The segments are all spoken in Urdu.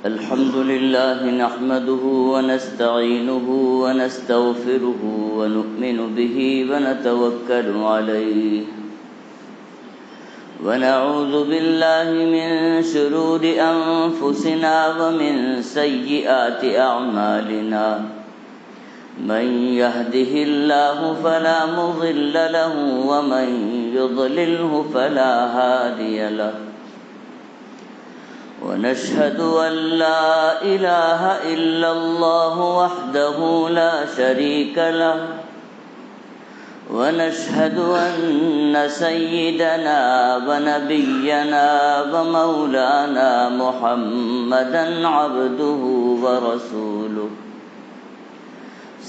الحمد لله نحمده ونستعينه ونستغفره ونؤمن به ونتوكل عليه ونعوذ بالله من شرور أنفسنا ومن سيئات أعمالنا من يهده الله فلا مضل له ومن يضلله فلا هادي له ونشهد أن لا إله إلا الله وحده لا شريك له ونشهد أن سيدنا ونبينا ومولانا محمدا عبده ورسوله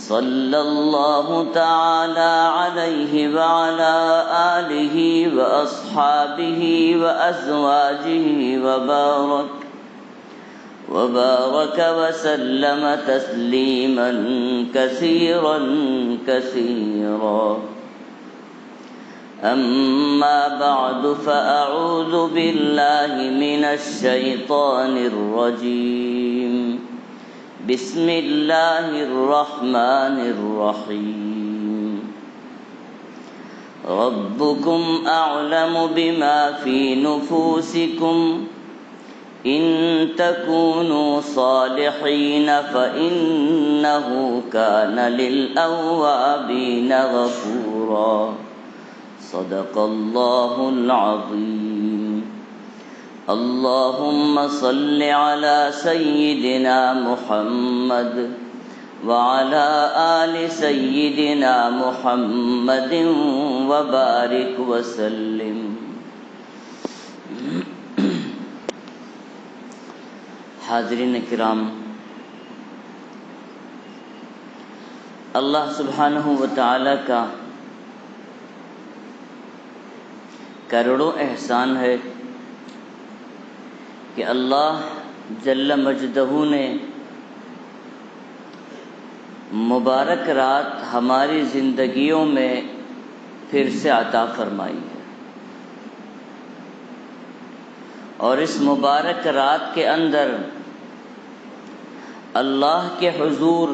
صلى الله تعالى عليه وعلى آله وأصحابه وأزواجه وبارك وسلم تسليما كثيرا كثيرا أما بعد فأعوذ بالله من الشيطان الرجيم بسم الله الرحمن الرحيم ربكم أعلم بما في نفوسكم إن تكونوا صالحين فإنه كان للأوابين غفورا صدق الله العظيم اللهم صل على سيدنا محمد وعلى آل سيدنا محمد وبارك وسلم حاضرین کرام، اللہ سبحانہ و تعالی کا کروڑوں احسان ہے کہ اللہ جل مجدہ نے مبارک رات ہماری زندگیوں میں پھر سے عطا فرمائی ہے، اور اس مبارک رات کے اندر اللہ کے حضور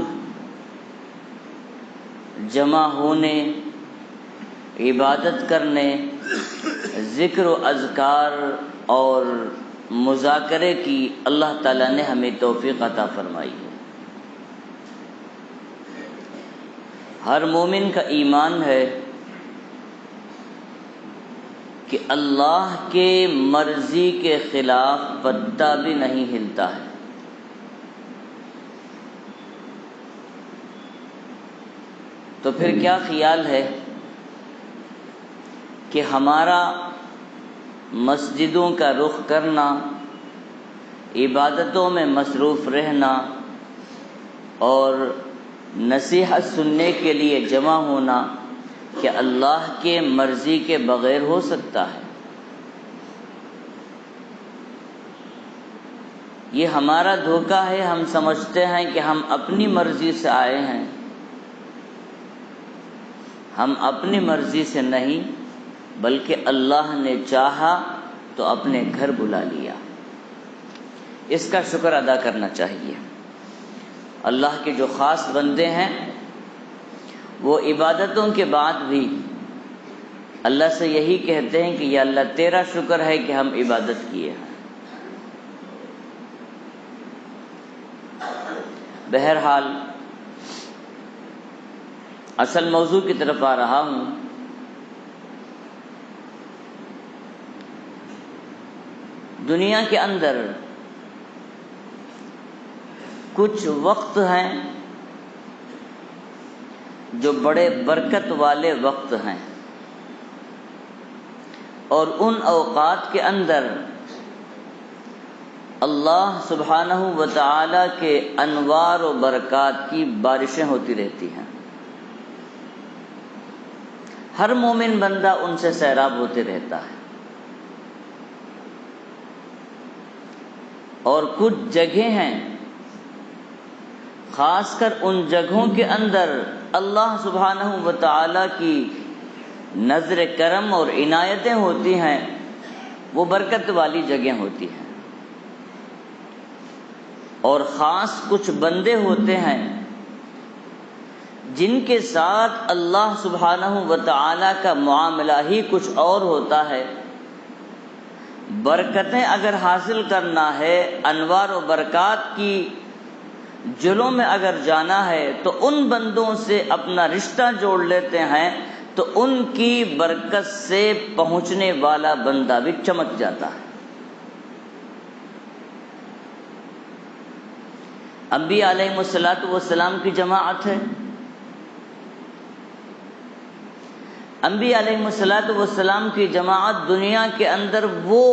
جمع ہونے، عبادت کرنے، ذکر و اذکار اور مذاکرے کی اللہ تعالیٰ نے ہمیں توفیق عطا فرمائی ہے۔ ہر مومن کا ایمان ہے کہ اللہ کے مرضی کے خلاف پتا بھی نہیں ہلتا ہے۔ تو پھر کیا خیال ہے کہ ہمارا مسجدوں کا رخ کرنا، عبادتوں میں مصروف رہنا اور نصیحت سننے کے لیے جمع ہونا کہ اللہ کے مرضی کے بغیر ہو سکتا ہے؟ یہ ہمارا دھوکہ ہے۔ ہم سمجھتے ہیں کہ ہم اپنی مرضی سے آئے ہیں، ہم اپنی مرضی سے نہیں بلکہ اللہ نے چاہا تو اپنے گھر بلا لیا۔ اس کا شکر ادا کرنا چاہیے۔ اللہ کے جو خاص بندے ہیں وہ عبادتوں کے بعد بھی اللہ سے یہی کہتے ہیں کہ یا اللہ تیرا شکر ہے کہ ہم عبادت کیے ہیں۔ بہرحال اصل موضوع کی طرف آ رہا ہوں۔ دنیا کے اندر کچھ وقت ہیں جو بڑے برکت والے وقت ہیں، اور ان اوقات کے اندر اللہ سبحانہ و تعالی کے انوار و برکات کی بارشیں ہوتی رہتی ہیں۔ ہر مومن بندہ ان سے سیراب ہوتے رہتا ہے، اور کچھ جگہیں ہیں خاص کر ان جگہوں کے اندر اللہ سبحانہ و تعالی کی نظر کرم اور عنایتیں ہوتی ہیں وہ برکت والی جگہ ہوتی ہیں، اور خاص کچھ بندے ہوتے ہیں جن کے ساتھ اللہ سبحانہ و تعالی کا معاملہ ہی کچھ اور ہوتا ہے۔ برکتیں اگر حاصل کرنا ہے، انوار و برکات کی جلوں میں اگر جانا ہے تو ان بندوں سے اپنا رشتہ جوڑ لیتے ہیں، تو ان کی برکت سے پہنچنے والا بندہ بھی چمک جاتا ہے۔ انبیاء علیہ السلام کی جماعت ہے، انبیاء علیہ السلام کی جماعت دنیا کے اندر وہ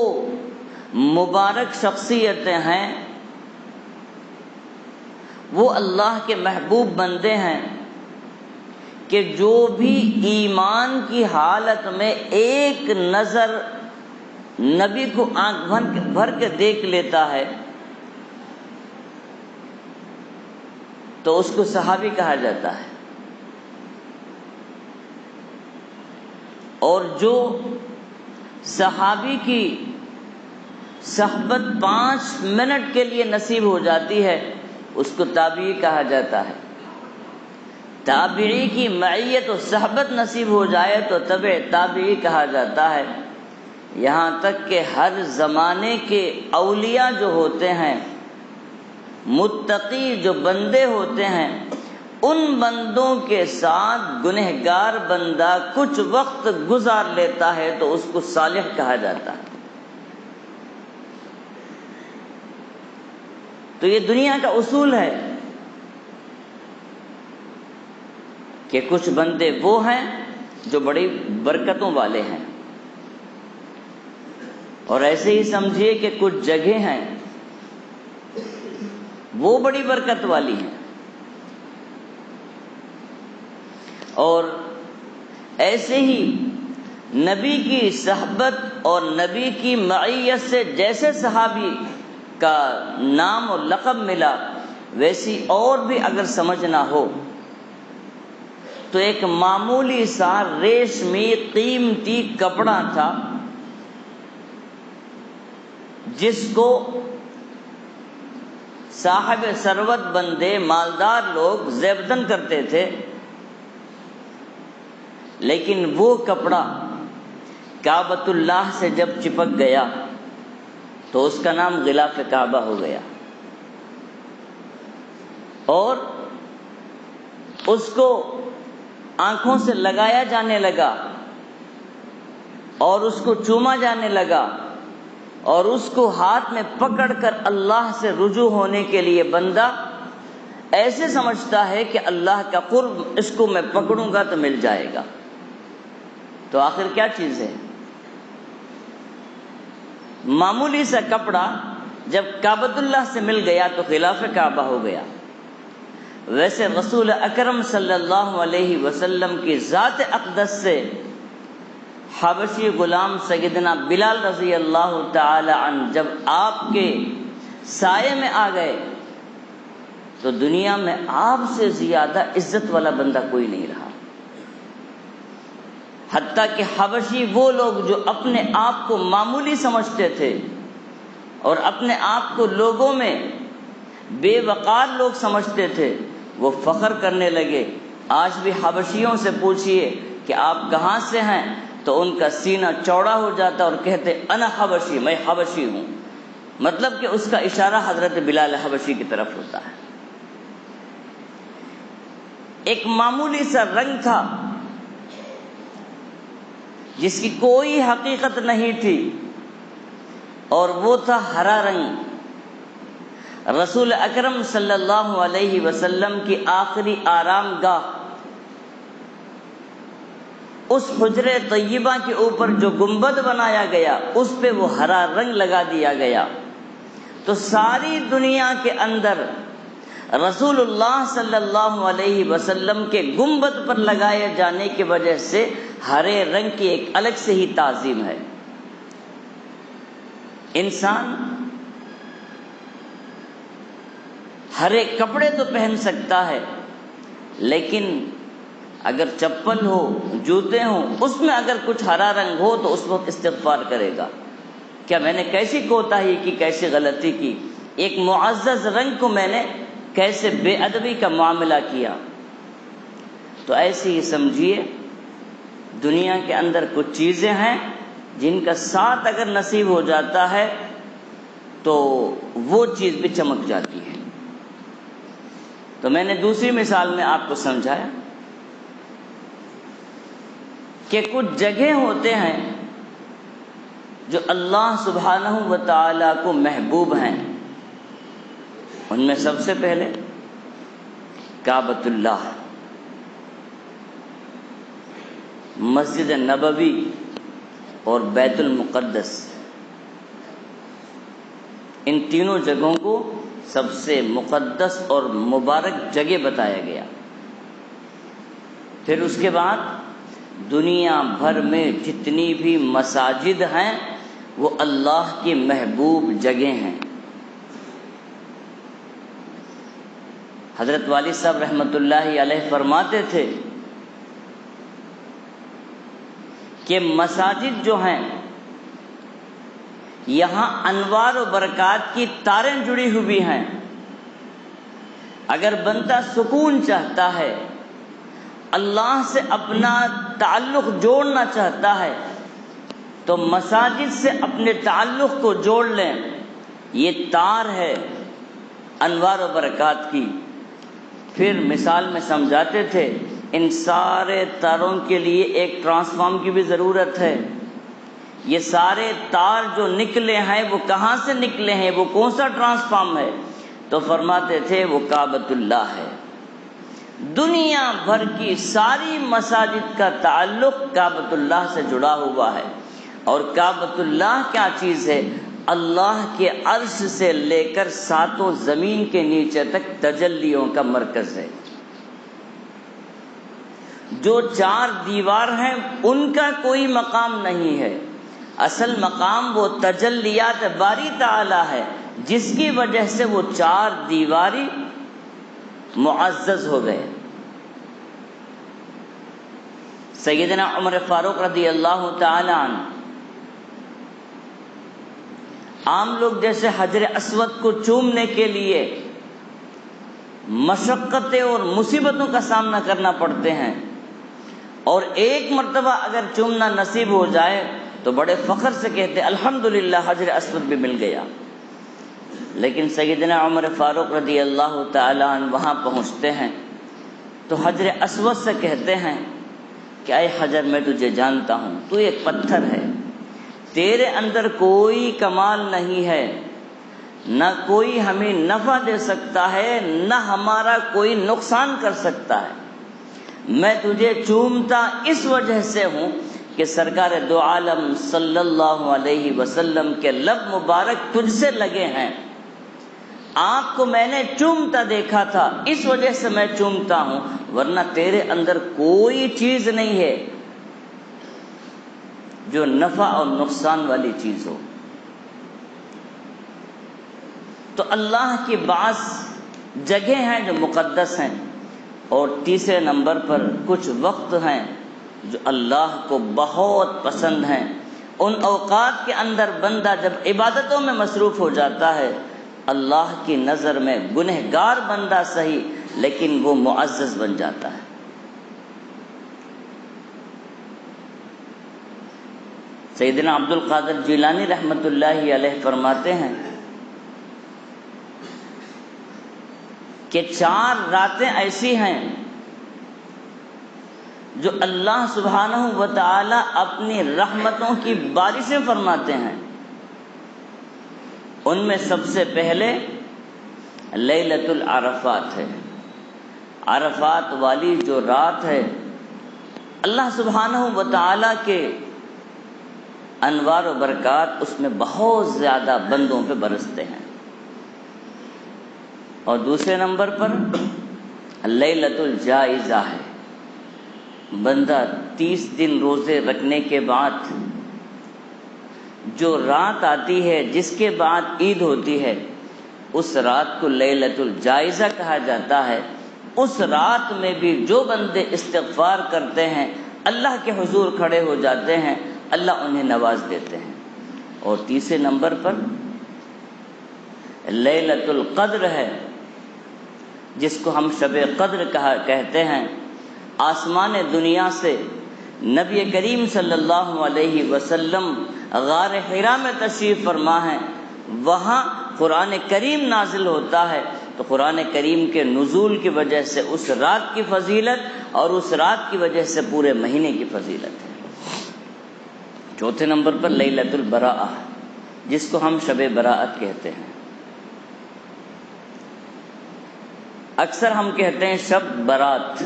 مبارک شخصیتیں ہیں، وہ اللہ کے محبوب بندے ہیں کہ جو بھی ایمان کی حالت میں ایک نظر نبی کو آنکھ بھر کے دیکھ لیتا ہے تو اس کو صحابی کہا جاتا ہے، اور جو صحابی کی صحبت 5 منٹ کے لیے نصیب ہو جاتی ہے اس کو تابعی کہا جاتا ہے۔ تابعی کی معیت و صحبت نصیب ہو جائے تو تبع تابعی کہا جاتا ہے۔ یہاں تک کہ ہر زمانے کے اولیاء جو ہوتے ہیں، متقی جو بندے ہوتے ہیں، ان بندوں کے ساتھ گنہگار بندہ کچھ وقت گزار لیتا ہے تو اس کو صالح کہا جاتا ہے۔ تو یہ دنیا کا اصول ہے کہ کچھ بندے وہ ہیں جو بڑی برکتوں والے ہیں، اور ایسے ہی سمجھیے کہ کچھ جگہیں ہیں وہ بڑی برکت والی ہیں، اور ایسے ہی نبی کی صحبت اور نبی کی معیت سے جیسے صحابی کا نام اور لقب ملا، ویسی اور بھی اگر سمجھنا ہو تو ایک معمولی سا ریشمی قیمتی کپڑا تھا جس کو صاحب ثروت بندے مالدار لوگ زیبدن کرتے تھے، لیکن وہ کپڑا کعبۃ اللہ سے جب چپک گیا تو اس کا نام غلاف کعبہ ہو گیا، اور اس کو آنکھوں سے لگایا جانے لگا اور اس کو چوما جانے لگا، اور اس کو ہاتھ میں پکڑ کر اللہ سے رجوع ہونے کے لیے بندہ ایسے سمجھتا ہے کہ اللہ کا قرب اس کو میں پکڑوں گا تو مل جائے گا۔ تو آخر کیا چیز ہے؟ معمولی سا کپڑا جب کعبۃ اللہ سے مل گیا تو غلاف کعبہ ہو گیا۔ ویسے رسول اکرم صلی اللہ علیہ وسلم کی ذات اقدس سے حبشی غلام سیدنا بلال رضی اللہ تعالی عنہ جب آپ کے سائے میں آ گئے تو دنیا میں آپ سے زیادہ عزت والا بندہ کوئی نہیں رہا، حتیٰ کہ حبشی وہ لوگ جو اپنے آپ کو معمولی سمجھتے تھے اور اپنے آپ کو لوگوں میں بے وقار لوگ سمجھتے تھے، وہ فخر کرنے لگے۔ آج بھی حبشیوں سے پوچھئے کہ آپ کہاں سے ہیں تو ان کا سینہ چوڑا ہو جاتا اور کہتے انا حبشی، میں حبشی ہوں، مطلب کہ اس کا اشارہ حضرت بلال حبشی کی طرف ہوتا ہے۔ ایک معمولی سا رنگ تھا جس کی کوئی حقیقت نہیں تھی، اور وہ تھا ہرا رنگ۔ رسول اکرم صلی اللہ علیہ وسلم کی آخری آرام گاہ اس حجر طیبہ کے اوپر جو گنبد بنایا گیا اس پہ وہ ہرا رنگ لگا دیا گیا، تو ساری دنیا کے اندر رسول اللہ صلی اللہ علیہ وسلم کے گنبد پر لگائے جانے کی وجہ سے ہرے رنگ کی ایک الگ سے ہی تعظیم ہے۔ انسان ہرے کپڑے تو پہن سکتا ہے، لیکن اگر چپل ہو، جوتے ہوں، اس میں اگر کچھ ہرا رنگ ہو تو اس وقت استغفار کرے گا، کیا میں نے کیسی کوتاہی کی، کیسی غلطی کی، ایک معزز رنگ کو میں نے کیسے بے ادبی کا معاملہ کیا؟ تو ایسے ہی سمجھیے دنیا کے اندر کچھ چیزیں ہیں جن کا ساتھ اگر نصیب ہو جاتا ہے تو وہ چیز بھی چمک جاتی ہے۔ تو میں نے دوسری مثال میں آپ کو سمجھایا کہ کچھ جگہیں ہوتے ہیں جو اللہ سبحانہ و تعالیٰ کو محبوب ہیں، ان میں سب سے پہلے کعبۃ اللہ، مسجد نبوی اور بیت المقدس، ان تینوں جگہوں کو سب سے مقدس اور مبارک جگہ بتایا گیا۔ پھر اس کے بعد دنیا بھر میں جتنی بھی مساجد ہیں وہ اللہ کی محبوب جگہیں ہیں۔ حضرت والد صاحب رحمۃ اللہ علیہ فرماتے تھے کہ مساجد جو ہیں یہاں انوار و برکات کی تاریں جڑی ہوئی ہیں۔ اگر بندہ سکون چاہتا ہے، اللہ سے اپنا تعلق جوڑنا چاہتا ہے تو مساجد سے اپنے تعلق کو جوڑ لیں۔ یہ تار ہے انوار و برکات کی۔ پھر مثال میں سمجھاتے تھے ان سارے تاروں کے لیے ایک ٹرانسفارم کی بھی ضرورت ہے۔ یہ سارے تار جو نکلے ہیں وہ کہاں سے نکلے ہیں، وہ کون سا ٹرانسفارم ہے؟ تو فرماتے تھے وہ کعبۃ اللہ ہے۔ دنیا بھر کی ساری مساجد کا تعلق کعبۃ اللہ سے جڑا ہوا ہے۔ اور کعبۃ اللہ کیا چیز ہے؟ اللہ کے عرش سے لے کر ساتوں زمین کے نیچے تک تجلیوں کا مرکز ہے۔ جو چار دیوار ہیں ان کا کوئی مقام نہیں ہے، اصل مقام وہ تجلیات باری تعالی ہے جس کی وجہ سے وہ چار دیواری معزز ہو گئے۔ سیدنا عمر فاروق رضی اللہ تعالی عنہ عام لوگ جیسے حجر اسود کو چومنے کے لیے مشقتیں اور مصیبتوں کا سامنا کرنا پڑتے ہیں، اور ایک مرتبہ اگر چومنا نصیب ہو جائے تو بڑے فخر سے کہتے الحمدللہ حجر اسود بھی مل گیا۔ لیکن سیدنا عمر فاروق رضی اللہ تعالی عنہ وہاں پہنچتے ہیں تو حجر اسود سے کہتے ہیں کہ اے حجر، میں تجھے جانتا ہوں، تو ایک پتھر ہے، تیرے اندر کوئی کمال نہیں ہے، نہ کوئی ہمیں نفع دے سکتا ہے نہ ہمارا کوئی نقصان کر سکتا ہے۔ میں تجھے چومتا اس وجہ سے ہوں کہ سرکار دو عالم صلی اللہ علیہ وسلم کے لب مبارک تجھ سے لگے ہیں، آپ کو میں نے چومتا دیکھا تھا اس وجہ سے میں چومتا ہوں، ورنہ تیرے اندر کوئی چیز نہیں ہے جو نفع اور نقصان والی چیز ہو۔ تو اللہ کی بعض جگہیں ہیں جو مقدس ہیں، اور تیسرے نمبر پر کچھ وقت ہیں جو اللہ کو بہت پسند ہیں۔ ان اوقات کے اندر بندہ جب عبادتوں میں مصروف ہو جاتا ہے، اللہ کی نظر میں گنہگار بندہ صحیح لیکن وہ معزز بن جاتا ہے۔ سیدنا عبد القادر جیلانی رحمۃ اللہ علیہ فرماتے ہیں کہ 4 راتیں ایسی ہیں جو اللہ سبحانہ و تعالی اپنی رحمتوں کی بارشیں فرماتے ہیں۔ ان میں سب سے پہلے لیلۃ العرفات ہے۔ عرفات والی جو رات ہے، اللہ سبحانہ و تعالی کے انوار و برکات اس میں بہت زیادہ بندوں پہ برستے ہیں۔ اور دوسرے نمبر پر لیلۃ الجائزہ ہے۔ بندہ 30 دن روزے رکھنے کے بعد جو رات آتی ہے جس کے بعد عید ہوتی ہے، اس رات کو لیلۃ الجائزہ کہا جاتا ہے۔ اس رات میں بھی جو بندے استغفار کرتے ہیں، اللہ کے حضور کھڑے ہو جاتے ہیں، اللہ انہیں نواز دیتے ہیں۔ اور تیسرے نمبر پر لیلۃ القدر ہے، جس کو ہم شب قدر کہتے ہیں۔ آسمان دنیا سے نبی کریم صلی اللہ علیہ وسلم غار حرا میں تشریف فرما ہے، وہاں قرآن کریم نازل ہوتا ہے، تو قرآن کریم کے نزول کی وجہ سے اس رات کی فضیلت اور اس رات کی وجہ سے پورے مہینے کی فضیلت ہے۔ چوتھے نمبر پر لیلۃ البراءہ، جس کو ہم شب براءت کہتے ہیں۔ اکثر ہم کہتے ہیں شب برات،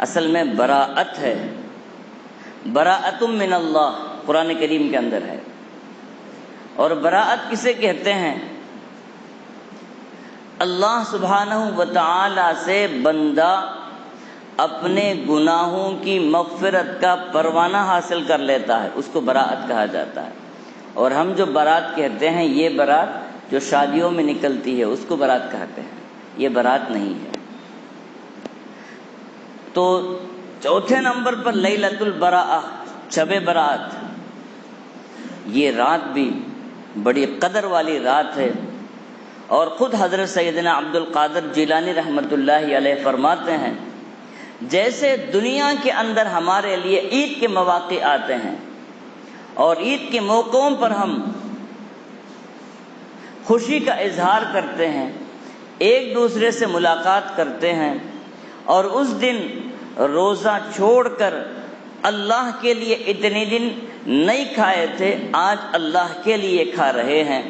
اصل میں براءت ہے، براءت من اللہ قرآن کریم کے اندر ہے۔ اور براءت کسے کہتے ہیں؟ اللہ سبحانہ و تعالی سے بندہ اپنے گناہوں کی مغفرت کا پروانہ حاصل کر لیتا ہے، اس کو براءت کہا جاتا ہے۔ اور ہم جو برات کہتے ہیں، یہ برات جو شادیوں میں نکلتی ہے، اس کو برات کہتے ہیں، یہ برات نہیں ہے۔ تو چوتھے نمبر پر لیلۃ البراءہ، شب برات، یہ رات بھی بڑی قدر والی رات ہے۔ اور خود حضرت سیدنا عبد القادر جیلانی رحمۃ اللہ علیہ فرماتے ہیں، جیسے دنیا کے اندر ہمارے لیے عید کے مواقع آتے ہیں اور عید کے موقعوں پر ہم خوشی کا اظہار کرتے ہیں، ایک دوسرے سے ملاقات کرتے ہیں، اور اس دن روزہ چھوڑ کر اللہ کے لیے اتنے دن نہیں کھائے تھے، آج اللہ کے لیے کھا رہے ہیں،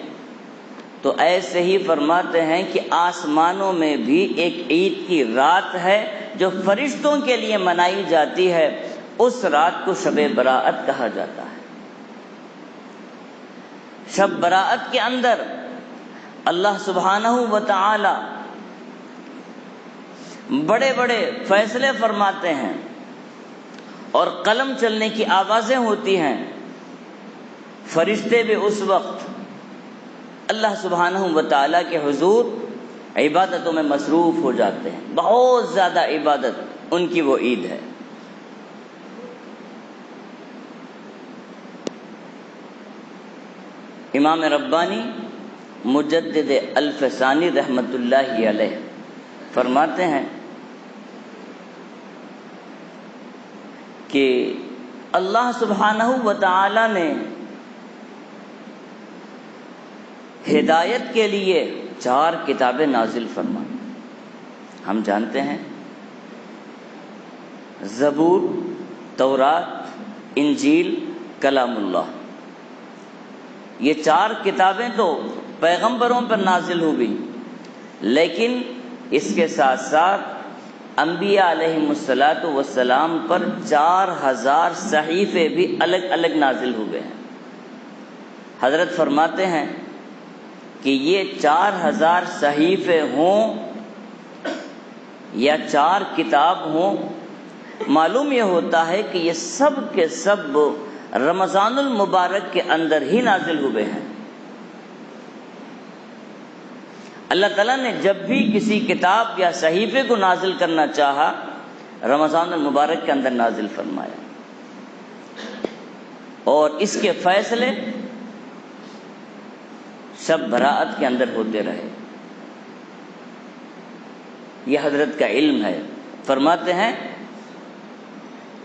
تو ایسے ہی فرماتے ہیں کہ آسمانوں میں بھی ایک عید کی رات ہے جو فرشتوں کے لیے منائی جاتی ہے، اس رات کو شب براءت کہا جاتا ہے۔ شب براءت کے اندر اللہ سبحانہ و تعالی بڑے بڑے فیصلے فرماتے ہیں اور قلم چلنے کی آوازیں ہوتی ہیں، فرشتے بھی اس وقت اللہ سبحانہ و تعالی کے حضور عبادتوں میں مصروف ہو جاتے ہیں، بہت زیادہ عبادت ان کی وہ عید ہے۔ امام ربانی مجدد الفسانی رحمۃ اللہ علیہ فرماتے ہیں کہ اللہ سبحانہ و تعالی نے ہدایت کے لیے 4 کتابیں نازل فرمائیں۔ ہم جانتے ہیں زبور، تورات، انجیل، کلام اللہ، یہ 4 کتابیں تو پیغمبروں پر نازل ہوئی، لیکن اس کے ساتھ ساتھ انبیاء علیہم السلام پر 4000 صحیفے بھی الگ الگ نازل ہوئے ہیں۔ حضرت فرماتے ہیں کہ یہ 4000 صحیفے ہوں یا 4 کتاب ہوں، معلوم یہ ہوتا ہے کہ یہ سب کے سب رمضان المبارک کے اندر ہی نازل ہوئے ہیں۔ اللہ تعالیٰ نے جب بھی کسی کتاب یا صحیفے کو نازل کرنا چاہا، رمضان المبارک کے اندر نازل فرمایا، اور اس کے فیصلے شب براءت کے اندر ہوتے رہے۔ یہ حضرت کا علم ہے۔ فرماتے ہیں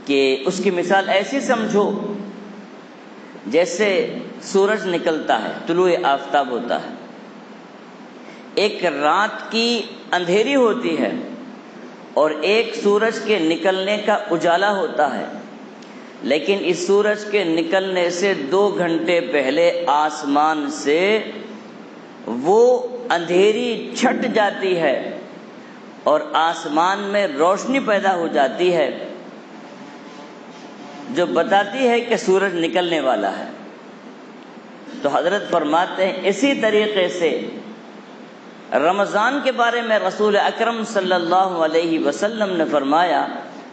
کہ اس کی مثال ایسی سمجھو جیسے سورج نکلتا ہے، طلوع آفتاب ہوتا ہے، ایک رات کی اندھیری ہوتی ہے اور ایک سورج کے نکلنے کا اجالا ہوتا ہے، لیکن اس سورج کے نکلنے سے 2 گھنٹے پہلے آسمان سے وہ اندھیری چھٹ جاتی ہے اور آسمان میں روشنی پیدا ہو جاتی ہے جو بتاتی ہے کہ سورج نکلنے والا ہے۔ تو حضرت فرماتے ہیں اسی طریقے سے رمضان کے بارے میں رسول اکرم صلی اللہ علیہ وسلم نے فرمایا،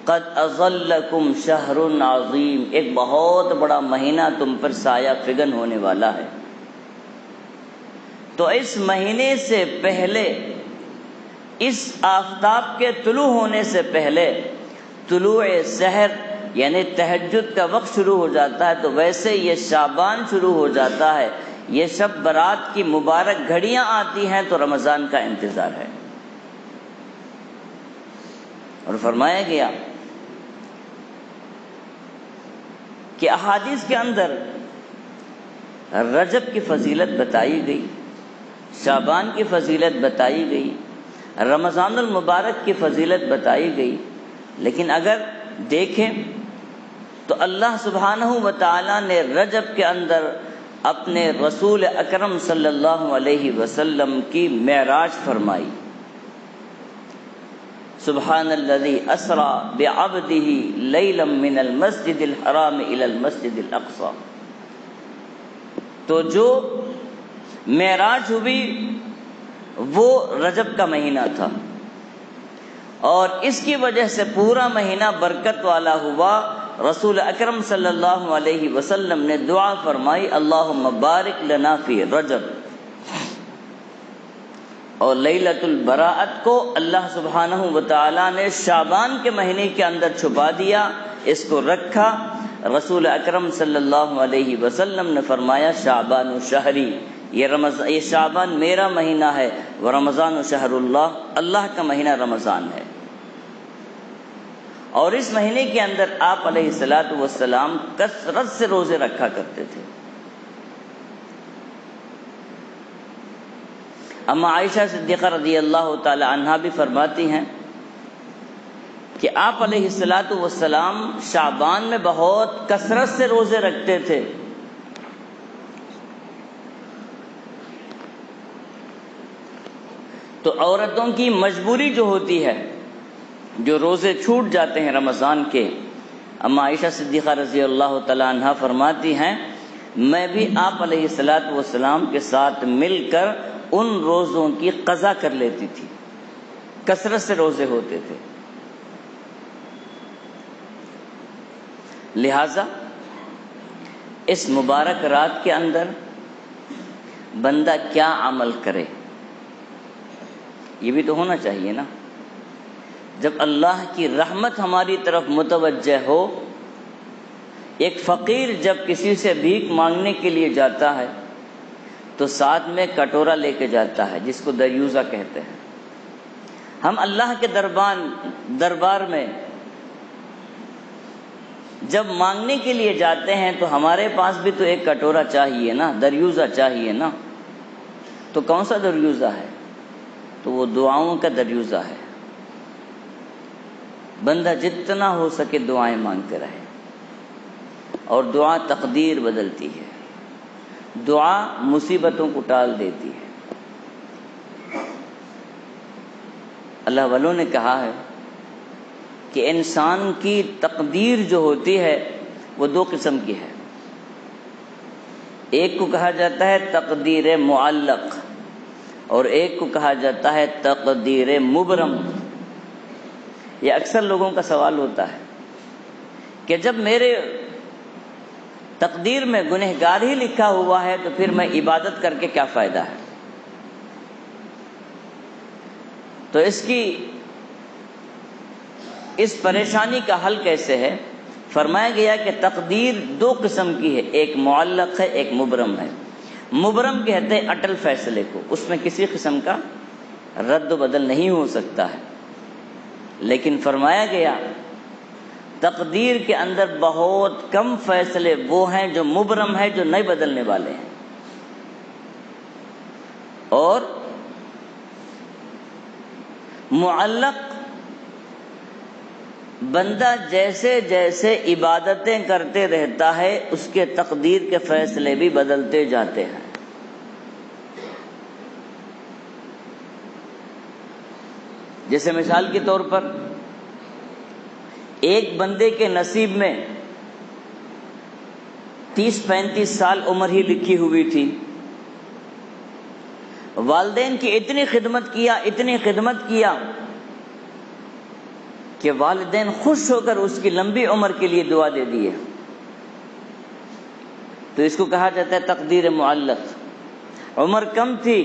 قد اظلکم شہر عظیم، ایک بہت بڑا مہینہ تم پر سایہ فگن ہونے والا ہے۔ تو اس مہینے سے پہلے، اس آفتاب کے طلوع ہونے سے پہلے طلوع سحر یعنی تہجد کا وقت شروع ہو جاتا ہے، تو ویسے یہ شعبان شروع ہو جاتا ہے، یہ شب برات کی مبارک گھڑیاں آتی ہیں تو رمضان کا انتظار ہے۔ اور فرمایا گیا کہ احادیث کے اندر رجب کی فضیلت بتائی گئی، شعبان کی فضیلت بتائی گئی، رمضان المبارک کی فضیلت بتائی گئی، لیکن اگر دیکھیں تو اللہ سبحانہ و تعالیٰ نے رجب کے اندر اپنے رسول اکرم صلی اللہ علیہ وسلم کی معراج فرمائی۔ سبحان الذی اسری بعبدہ لیلا من المسجد الحرام الی المسجد الاقصی۔ تو جو معراج ہوئی وہ رجب کا مہینہ تھا، اور اس کی وجہ سے پورا مہینہ برکت والا ہوا۔ رسول اکرم صلی اللہ علیہ وسلم نے دعا فرمائی، اللہم بارک لنا فی رجب، اور لیلۃ البراءت کو اللہ سبحانہ و تعالیٰ نے شعبان کے مہینے کے اندر چھپا دیا، اس کو رکھا۔ رسول اکرم صلی اللہ علیہ وسلم نے فرمایا شعبان شہری، یہ شعبان میرا مہینہ ہے، ورمضان شہر اللہ، اللہ کا مہینہ رمضان ہے۔ اور اس مہینے کے اندر آپ علیہ الصلاۃ والسلام کثرت سے روزے رکھا کرتے تھے۔ اما عائشہ صدیقہ رضی اللہ تعالی عنہا بھی فرماتی ہیں کہ آپ علیہ الصلاۃ والسلام شعبان میں بہت کثرت سے روزے رکھتے تھے۔ تو عورتوں کی مجبوری جو ہوتی ہے، جو روزے چھوٹ جاتے ہیں رمضان کے، اما عائشہ صدیقہ رضی اللہ تعالی عنہا فرماتی ہیں میں بھی آپ علیہ الصلاۃ والسلام کے ساتھ مل کر ان روزوں کی قضا کر لیتی تھی، کثرت سے روزے ہوتے تھے۔ لہذا اس مبارک رات کے اندر بندہ کیا عمل کرے، یہ بھی تو ہونا چاہیے نا۔ جب اللہ کی رحمت ہماری طرف متوجہ ہو، ایک فقیر جب کسی سے بھیک مانگنے کے لیے جاتا ہے تو ساتھ میں کٹورا لے کے جاتا ہے، جس کو دریوزہ کہتے ہیں۔ ہم اللہ کے دربار میں جب مانگنے کے لیے جاتے ہیں تو ہمارے پاس بھی تو ایک کٹورا چاہیے نا، دریوزہ چاہیے نا۔ تو کون سا دریوزہ ہے؟ تو وہ دعاؤں کا دریوزہ ہے۔ بندہ جتنا ہو سکے دعائیں مانگتے رہے، اور دعا تقدیر بدلتی ہے، دعا مصیبتوں کو ٹال دیتی ہے۔ اللہ والوں نے کہا ہے کہ انسان کی تقدیر جو ہوتی ہے وہ دو قسم کی ہے۔ ایک کو کہا جاتا ہے تقدیر معلق، اور ایک کو کہا جاتا ہے تقدیر مبرم۔ یہ اکثر لوگوں کا سوال ہوتا ہے کہ جب میرے تقدیر میں گنہگار ہی لکھا ہوا ہے تو پھر میں عبادت کر کے کیا فائدہ ہے؟ تو اس پریشانی کا حل کیسے ہے؟ فرمایا گیا کہ تقدیر دو قسم کی ہے، ایک معلق ہے، ایک مبرم ہے۔ مبرم کہتے ہیں اٹل فیصلے کو، اس میں کسی قسم کا رد و بدل نہیں ہو سکتا ہے۔ لیکن فرمایا گیا تقدیر کے اندر بہت کم فیصلے وہ ہیں جو مبرم ہیں، جو نہیں بدلنے والے ہیں۔ اور معلق بندہ جیسے جیسے عبادتیں کرتے رہتا ہے اس کے تقدیر کے فیصلے بھی بدلتے جاتے ہیں۔ جیسے مثال کے طور پر ایک بندے کے نصیب میں 30-35 سال عمر ہی لکھی ہوئی تھی، والدین کی اتنی خدمت کیا کہ والدین خوش ہو کر اس کی لمبی عمر کے لیے دعا دے دیے، تو اس کو کہا جاتا ہے تقدیر معلق۔ عمر کم تھی،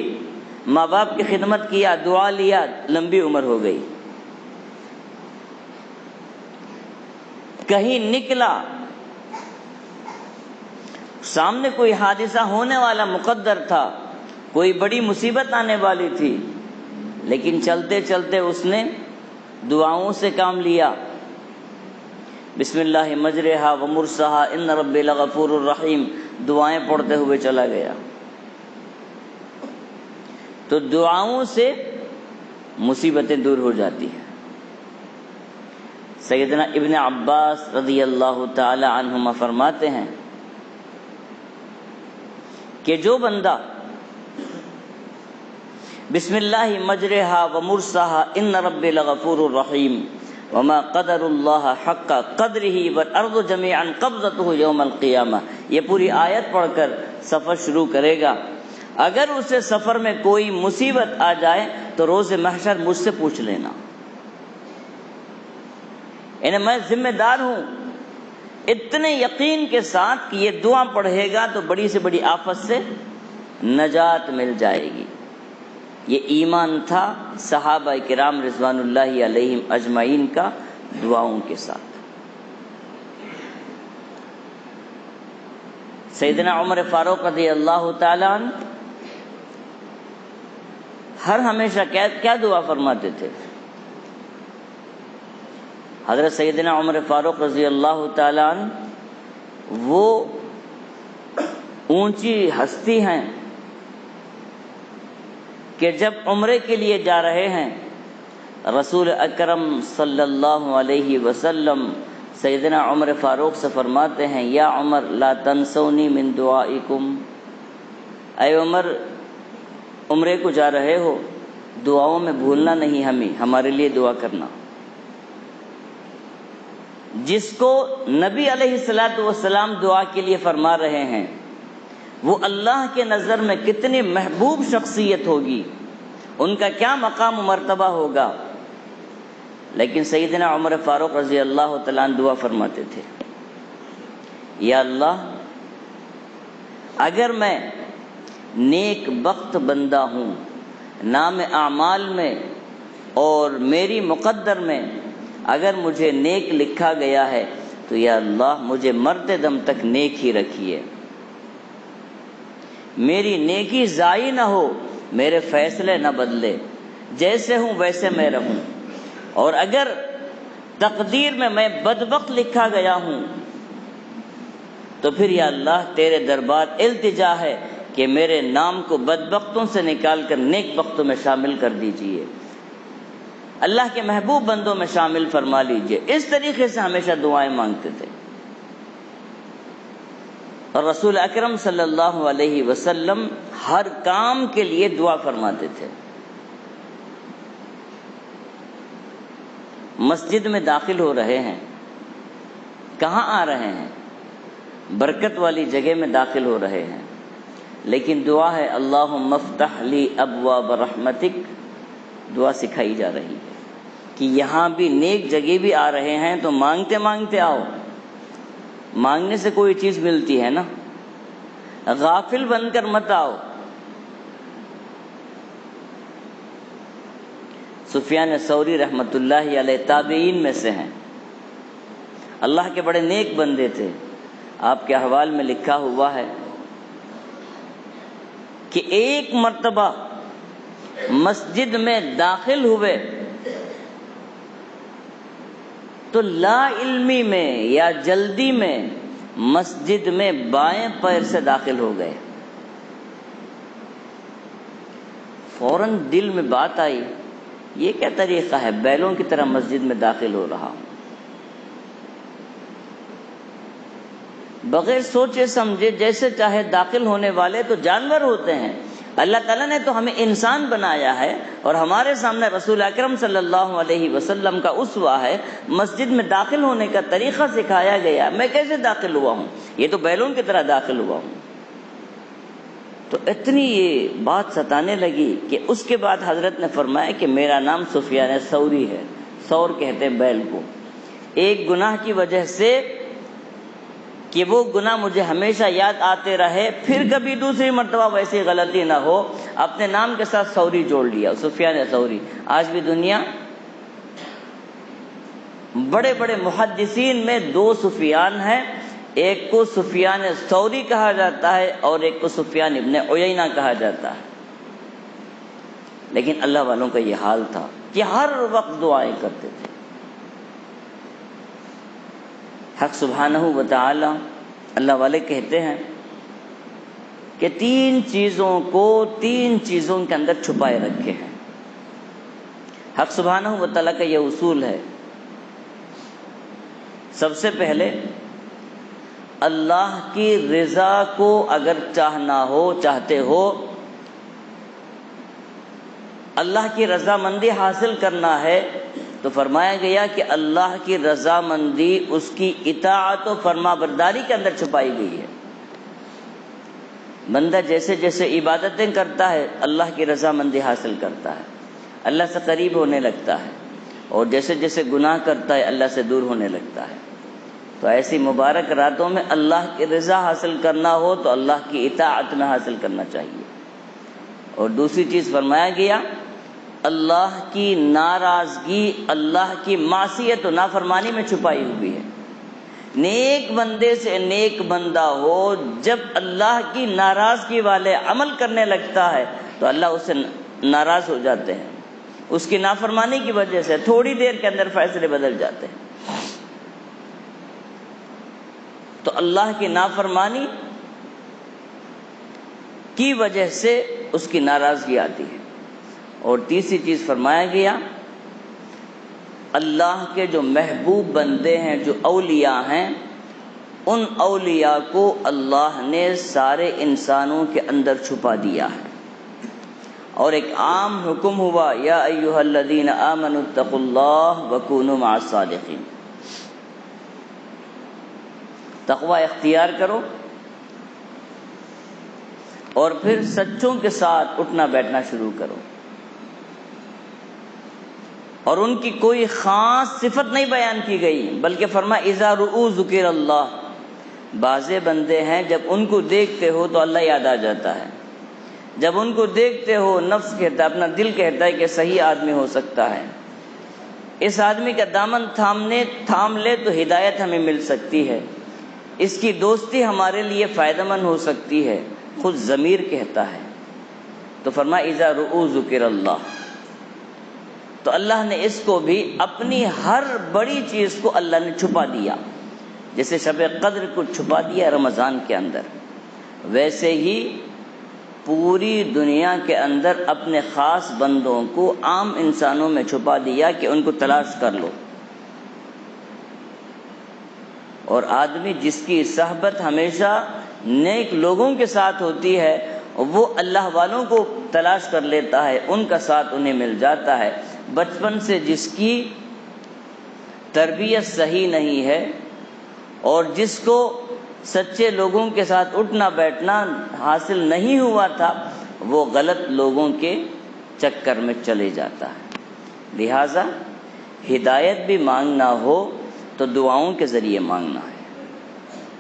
ماں باپ کی خدمت کیا، دعا لیا، لمبی عمر ہو گئی۔ کہیں نکلا، سامنے کوئی حادثہ ہونے والا مقدر تھا، کوئی بڑی مصیبت آنے والی تھی، لیکن چلتے چلتے اس نے دعاؤں سے کام لیا۔ بسم اللہ مجرہا و مرساہا ان ربی لغفور الرحیم، دعائیں پڑھتے ہوئے چلا گیا۔ تو دعاؤں سے مصیبتیں دور ہو جاتی ہیں۔ سیدنا ابن عباس رضی اللہ تعالی عنہما فرماتے ہیں کہ جو بندہ بسم اللہ مجرہا و مرساہا ان ربی لغفور الرحیم وما قدر اللہ حق قدرہ والارض جمیعا قبضتہ یوم القیامہ، یہ پوری آیت پڑھ کر سفر شروع کرے گا، اگر اسے سفر میں کوئی مصیبت آ جائے تو روز محشر مجھ سے پوچھ لینا، یعنی میں ذمہ دار ہوں۔ اتنے یقین کے ساتھ کہ یہ دعا پڑھے گا تو بڑی سے بڑی آفت سے نجات مل جائے گی۔ یہ ایمان تھا صحابہ کرام رضوان اللہ علیہم اجمعین کا دعاؤں کے ساتھ۔ سیدنا عمر فاروق رضی اللہ تعالی عنہ ہر ہمیشہ کیا دعا فرماتے تھے؟ حضرت سیدنا عمر فاروق رضی اللہ تعالی عنہ وہ اونچی ہستی ہیں کہ جب عمرے کے لیے جا رہے ہیں، رسول اکرم صلی اللہ علیہ وسلم سیدنا عمر فاروق سے فرماتے ہیں یا عمر لا تنسونی من دعائکم، اے عمر عمرے کو جا رہے ہو، دعاؤں میں بھولنا نہیں، ہمارے لیے دعا کرنا۔ جس کو نبی علیہ الصلوۃ والسلام دعا کے لیے فرما رہے ہیں وہ اللہ کے نظر میں کتنی محبوب شخصیت ہوگی، ان کا کیا مقام و مرتبہ ہوگا، لیکن سیدنا عمر فاروق رضی اللہ تعالیٰ عنہ دعا فرماتے تھے یا اللہ اگر میں نیک بخت بندہ ہوں، نام اعمال میں اور میری مقدر میں اگر مجھے نیک لکھا گیا ہے تو یا اللہ مجھے مرتے دم تک نیک ہی رکھیے، میری نیکی ضائع نہ ہو، میرے فیصلے نہ بدلے، جیسے ہوں ویسے میں رہوں، اور اگر تقدیر میں بدبخت لکھا گیا ہوں تو پھر یا اللہ تیرے دربار التجا ہے کہ میرے نام کو بدبختوں سے نکال کر نیک بختوں میں شامل کر دیجئے، اللہ کے محبوب بندوں میں شامل فرما لیجئے۔ اس طریقے سے ہمیشہ دعائیں مانگتے تھے، اور رسول اکرم صلی اللہ علیہ وسلم ہر کام کے لیے دعا فرماتے تھے۔ مسجد میں داخل ہو رہے ہیں، کہاں آ رہے ہیں؟ برکت والی جگہ میں داخل ہو رہے ہیں، لیکن دعا ہے اللہم افتح لی ابواب رحمتک، دعا سکھائی جا رہی ہے کہ یہاں بھی نیک جگہ بھی آ رہے ہیں تو مانگتے مانگتے آؤ، مانگنے سے کوئی چیز ملتی ہے نا، غافل بن کر مت آؤ۔ سفیان ثوری رحمۃ اللہ علیہ تابعین میں سے ہیں، اللہ کے بڑے نیک بندے تھے، آپ کے احوال میں لکھا ہوا ہے کہ ایک مرتبہ مسجد میں داخل ہوئے تو لا علمی میں یا جلدی میں مسجد میں بائیں پیر سے داخل ہو گئے، فوراً دل میں بات آئی یہ کیا طریقہ ہے، بیلوں کی طرح مسجد میں داخل ہو رہا ہوں۔ بغیر سوچے سمجھے جیسے چاہے داخل ہونے والے تو جانور ہوتے ہیں، اللہ تعالیٰ نے تو ہمیں انسان بنایا ہے اور ہمارے سامنے رسول اکرم صلی اللہ علیہ وسلم کا اسوہ ہے، مسجد میں داخل ہونے کا طریقہ سکھایا گیا، میں کیسے داخل ہوا ہوں؟ یہ تو بیلوں کی طرح داخل ہوا ہوں۔ تو اتنی یہ بات ستانے لگی کہ اس کے بعد حضرت نے فرمایا کہ میرا نام سفیان ثوری ہے، ثور کہتے ہیں بیل کو، ایک گناہ کی وجہ سے کہ وہ گناہ مجھے ہمیشہ یاد آتے رہے، پھر کبھی دوسری مرتبہ ویسی غلطی نہ ہو، اپنے نام کے ساتھ ثوری جوڑ لیا، سفیان ثوری۔ آج بھی دنیا بڑے بڑے محدثین میں دو سفیان ہیں، ایک کو سفیان ثوری کہا جاتا ہے اور ایک کو سفیان ابن عیینہ کہا جاتا ہے، لیکن اللہ والوں کا یہ حال تھا کہ ہر وقت دعائیں کرتے تھے۔ حق سبحانہ و تعالی اللہ والے کہتے ہیں کہ تین چیزوں کے اندر چھپائے رکھے ہیں۔ حق سبحانہ و تعالی کا یہ اصول ہے، سب سے پہلے اللہ کی رضا کو اگر چاہتے ہو، اللہ کی رضامندی حاصل کرنا ہے تو فرمایا گیا کہ اللہ کی رضامندی اس کی اطاعت و فرما برداری کے اندر چھپائی گئی ہے۔ بندہ جیسے جیسے عبادتیں کرتا ہے اللہ کی رضامندی حاصل کرتا ہے، اللہ سے قریب ہونے لگتا ہے، اور جیسے جیسے گناہ کرتا ہے اللہ سے دور ہونے لگتا ہے۔ تو ایسی مبارک راتوں میں اللہ کی رضا حاصل کرنا ہو تو اللہ کی اطاعت میں حاصل کرنا چاہیے۔ اور دوسری چیز فرمایا گیا، اللہ کی ناراضگی اللہ کی معصیت و نافرمانی میں چھپائی ہوئی ہے۔ نیک بندے سے نیک بندہ ہو، جب اللہ کی ناراضگی والے عمل کرنے لگتا ہے تو اللہ اس سے ناراض ہو جاتے ہیں، اس کی نافرمانی کی وجہ سے تھوڑی دیر کے اندر فیصلے بدل جاتے ہیں۔ تو اللہ کی نافرمانی کی وجہ سے اس کی ناراضگی آتی ہے۔ اور تیسری چیز فرمایا گیا، اللہ کے جو محبوب بندے ہیں، جو اولیاء ہیں، ان اولیاء کو اللہ نے سارے انسانوں کے اندر چھپا دیا ہے۔ اور ایک عام حکم ہوا، یا ایھا الذین آمنوا اتقوا اللہ وکونوا مع الصادقین، تقوی اختیار کرو اور پھر سچوں کے ساتھ اٹھنا بیٹھنا شروع کرو۔ اور ان کی کوئی خاص صفت نہیں بیان کی گئی، بلکہ فرمایا اذا رؤوا ذکر اللہ، بعضے بندے ہیں جب ان کو دیکھتے ہو تو اللہ یاد آ جاتا ہے، جب ان کو دیکھتے ہو نفس کہتا ہے، اپنا دل کہتا ہے کہ صحیح آدمی ہو سکتا ہے، اس آدمی کا دامن تھام لے تو ہدایت ہمیں مل سکتی ہے، اس کی دوستی ہمارے لیے فائدہ مند ہو سکتی ہے، خود ضمیر کہتا ہے۔ تو فرمایا اذا رؤوا ذکر اللہ، تو اللہ نے اس کو بھی اپنی ہر بڑی چیز کو اللہ نے چھپا دیا، جیسے شب قدر کو چھپا دیا رمضان کے اندر، ویسے ہی پوری دنیا کے اندر اپنے خاص بندوں کو عام انسانوں میں چھپا دیا کہ ان کو تلاش کر لو۔ اور آدمی جس کی صحبت ہمیشہ نیک لوگوں کے ساتھ ہوتی ہے، وہ اللہ والوں کو تلاش کر لیتا ہے، ان کا ساتھ انہیں مل جاتا ہے۔ بچپن سے جس کی تربیت صحیح نہیں ہے اور جس کو سچے لوگوں کے ساتھ اٹھنا بیٹھنا حاصل نہیں ہوا تھا، وہ غلط لوگوں کے چکر میں چلے جاتا ہے۔ لہذا ہدایت بھی مانگنا ہو تو دعاؤں کے ذریعے مانگنا ہے۔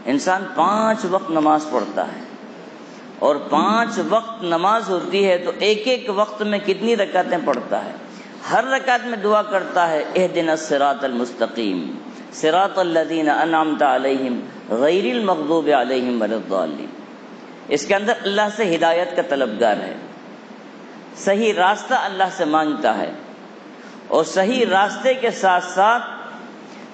انسان 5 وقت نماز پڑھتا ہے، اور 5 وقت نماز ہوتی ہے تو ایک ایک وقت میں کتنی رکعتیں پڑھتا ہے؟ ہر رکعت میں دعا کرتا ہے، اہدنا الصراط المستقیم صراط الذین انعمت علیہم غیر المغضوب علیہم ولا الضالین۔ اس کے اندر اللہ سے ہدایت کا طلبگار ہے، صحیح راستہ اللہ سے مانگتا ہے، اور صحیح راستے کے ساتھ ساتھ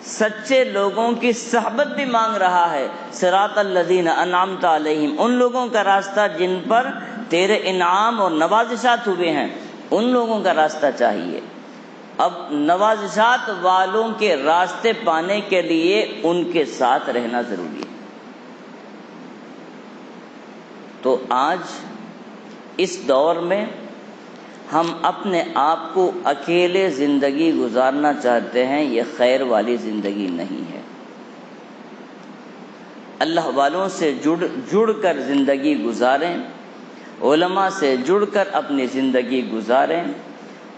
سچے لوگوں کی صحبت بھی مانگ رہا ہے۔ صراط الذین انعمت علیہم، ان لوگوں کا راستہ جن پر تیرے انعام اور نوازشات ہوئے ہیں، ان لوگوں کا راستہ چاہیے۔ اب نوازشات والوں کے راستے پانے کے لیے ان کے ساتھ رہنا ضروری ہے۔ تو آج اس دور میں ہم اپنے آپ کو اکیلے زندگی گزارنا چاہتے ہیں، یہ خیر والی زندگی نہیں ہے۔ اللہ والوں سے جڑ کر زندگی گزاریں، علماء سے جڑ کر اپنی زندگی گزاریں،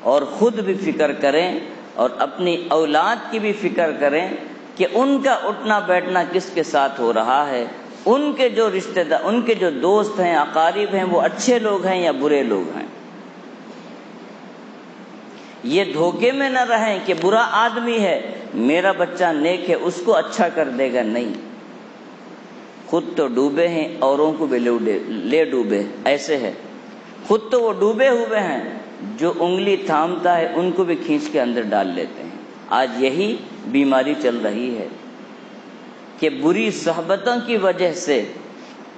اور خود بھی فکر کریں اور اپنی اولاد کی بھی فکر کریں کہ ان کا اٹھنا بیٹھنا کس کے ساتھ ہو رہا ہے، ان کے جو رشتہ دار، ان کے جو دوست ہیں، اقارب ہیں، وہ اچھے لوگ ہیں یا برے لوگ ہیں۔ یہ دھوکے میں نہ رہیں کہ برا آدمی ہے، میرا بچہ نیک ہے، اس کو اچھا کر دے گا، نہیں، خود تو ڈوبے ہیں، اوروں کو بھی لے ڈوبے، ایسے ہے، خود تو وہ ڈوبے ہوئے ہیں، جو انگلی تھامتا ہے ان کو بھی کھینچ کے اندر ڈال لیتے ہیں۔ آج یہی بیماری چل رہی ہے کہ بری صحبتوں کی وجہ سے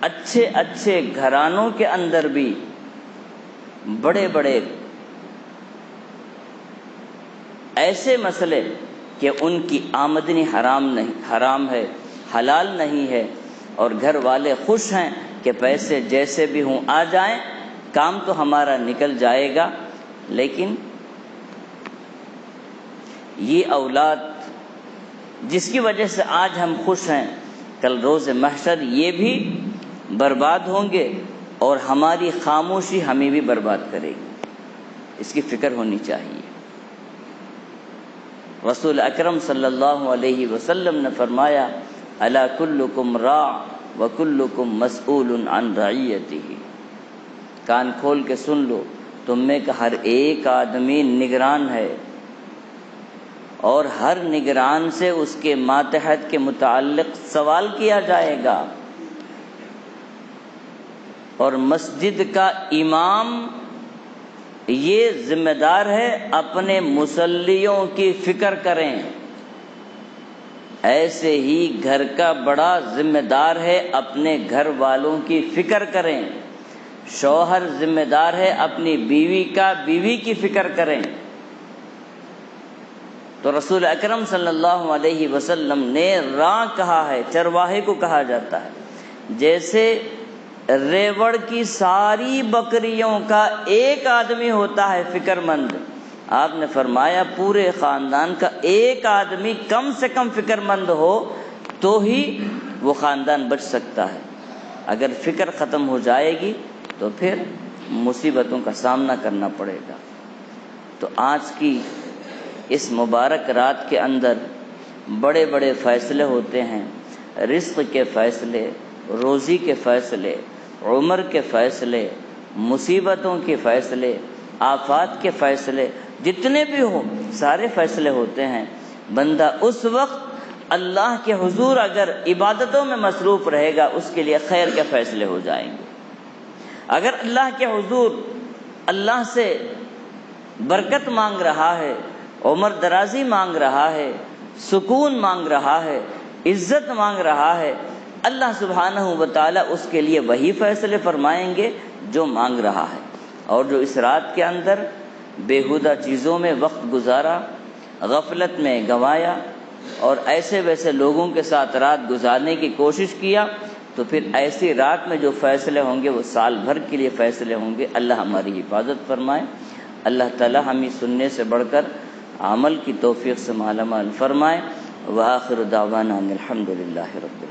اچھے اچھے گھرانوں کے اندر بھی بڑے بڑے ایسے مسئلے کہ ان کی آمدنی حرام ہے، حلال نہیں ہے، اور گھر والے خوش ہیں کہ پیسے جیسے بھی ہوں آ جائیں، کام تو ہمارا نکل جائے گا، لیکن یہ اولاد جس کی وجہ سے آج ہم خوش ہیں، کل روز محشر یہ بھی برباد ہوں گے، اور ہماری خاموشی ہمیں بھی برباد کرے گی۔ اس کی فکر ہونی چاہیے۔ رسول اکرم صلی اللہ علیہ وسلم نے فرمایا، الا کلکم راع وکلکم مسئول عن رعیتہ، کان کھول کے سن لو، تم میں کا ہر ایک آدمی نگران ہے، اور ہر نگران سے اس کے ماتحت کے متعلق سوال کیا جائے گا، اور مسجد کا امام یہ ذمہ دار ہے اپنے مصلیوں کی فکر کریں، ایسے ہی گھر کا بڑا ذمہ دار ہے اپنے گھر والوں کی فکر کریں، شوہر ذمہ دار ہے اپنی بیوی کی فکر کریں۔ تو رسول اکرم صلی اللہ علیہ وسلم نے راع کہا ہے، چرواہے کو کہا جاتا ہے، جیسے ریوڑ کی ساری بکریوں کا ایک آدمی ہوتا ہے فکر مند، آپ نے فرمایا پورے خاندان کا ایک آدمی کم سے کم فکر مند ہو تو ہی وہ خاندان بچ سکتا ہے۔ اگر فکر ختم ہو جائے گی تو پھر مصیبتوں کا سامنا کرنا پڑے گا۔ تو آج کی اس مبارک رات کے اندر بڑے بڑے فیصلے ہوتے ہیں، رزق کے فیصلے، روزی کے فیصلے، عمر کے فیصلے، مصیبتوں کے فیصلے، آفات کے فیصلے، جتنے بھی ہوں سارے فیصلے ہوتے ہیں۔ بندہ اس وقت اللہ کے حضور اگر عبادتوں میں مصروف رہے گا، اس کے لیے خیر کے فیصلے ہو جائیں گے۔ اگر اللہ کے حضور اللہ سے برکت مانگ رہا ہے، عمر درازی مانگ رہا ہے، سکون مانگ رہا ہے، عزت مانگ رہا ہے، اللہ سبحانہ و تعالی اس کے لیے وہی فیصلے فرمائیں گے جو مانگ رہا ہے۔ اور جو اس رات کے اندر بیہودہ چیزوں میں وقت گزارا، غفلت میں گنوایا، اور ایسے ویسے لوگوں کے ساتھ رات گزارنے کی کوشش کیا، تو پھر ایسی رات میں جو فیصلے ہوں گے وہ سال بھر کے لیے فیصلے ہوں گے۔ اللہ ہماری حفاظت فرمائے، اللہ تعالی ہمیں سننے سے بڑھ کر عمل کی توفیق سے مالا مال فرمائے۔ وآخر دعوانا ان الحمد للہ رب العالمین۔